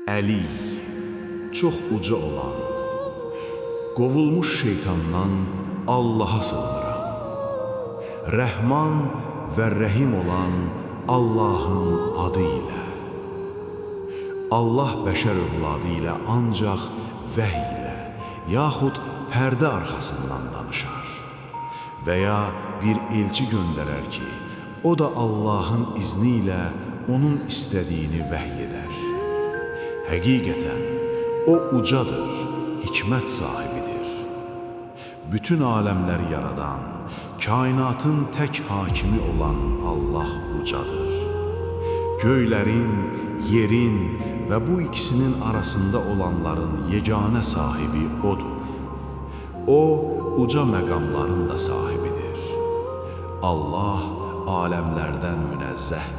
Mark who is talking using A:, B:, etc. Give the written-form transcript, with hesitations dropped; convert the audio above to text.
A: Əli, çox uca olan, qovulmuş şeytandan Allaha sığınıram. Rəhman və Rəhim olan Allahın adı ilə. Allah bəşər övladı ilə ancaq vəhy ilə, yaxud pərdə arxasından danışar və ya bir elçi göndərər ki, o da Allahın izni ilə onun istədiyini vəhy edər. Həqiqətən, o ucadır, hikmət sahibidir. Bütün aləmləri yaradan, kainatın tək hakimi olan Allah ucadır. Göylərin, yerin və bu ikisinin arasında olanların yeganə sahibi odur. O, uca məqamların da sahibidir. Allah aləmlərdən münezzəhdir.